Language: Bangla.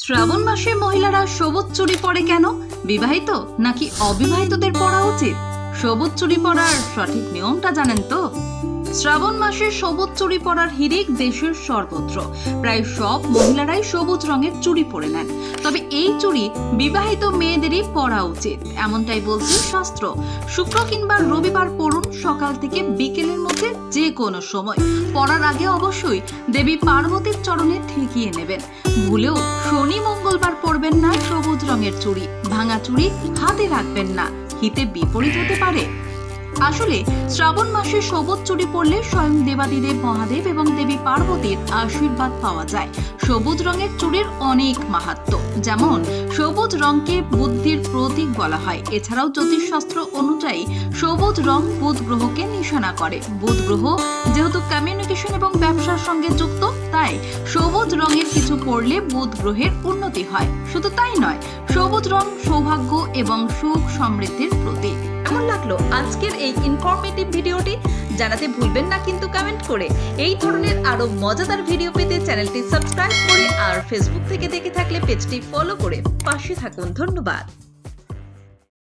শ্রাবণ মাসে মহিলারা সবুজ চুড়ি পরে কেন? বিবাহিত নাকি অবিবাহিতদের পরা উচিত? সবুজ চুড়ি পরার সঠিক নিয়মটা জানেন তো? শ্রাবণ মাসে সবুজ চুড়ি পরার হিড়িক দেশের সর্বত্র। প্রায় সব মহিলারাই সবুজ রঙের চুড়ি পরে নেন। তবে এই চুড়ি বিবাহিত মেয়েদেরই পরা উচিত, এমনটাই বলছে শাস্ত্র। শুক্র কিংবা রবিবার পরুন, সকাল থেকে বিকেলের মধ্যে যে কোনো সময়। পরার আগে অবশ্যই দেবী পার্বতীর চরণে ঠেকিয়ে নেবেন। ভুলেও শনি মঙ্গলবার পরবেন না সবুজ রঙের চুড়ি। ভাঙা চুড়ি হাতে রাখবেন না, হিতে বিপরীত হতে পারে। আসলে শ্রাবণ মাসে সবুজ চুড়ি পরলে স্বয়ং দেবাদিদেব মহাদেব এবং দেবী পার্বতীর আশীর্বাদ পাওয়া যায়। সবুজ রঙের চুড়ির অনেক মাহাত্ম্য, যেমন সবুজ রঙকে বুদ্ধির প্রতীক বলা হয়। এছাড়াও জ্যোতিষশাস্ত্র অনুযায়ী সবুজ রং বুধ গ্রহকে নিশানা করে। বুধ গ্রহ যেহেতু কমিউনিকেশন এবং ব্যবসার সঙ্গে যুক্ত, তাই সবুজ রঙের কিছু পরলে বুধ গ্রহের উন্নতি হয়। শুধু তাই নয়, সবুজ রং সৌভাগ্য এবং সুখ সমৃদ্ধির প্রতীক। কেমন লাগলো আজকের এই ইনফরমেটিভ ভিডিওটি? জানাতে ভুলবেন না কিন্তু কমেন্ট করে। এই ধরনের আরো মজাদার ভিডিও পেতে চ্যানেলটি সাবস্ক্রাইব করে আর ফেসবুক থেকে দেখে থাকলে পেজটি ফলো করে পাশে থাকুন। ধন্যবাদ।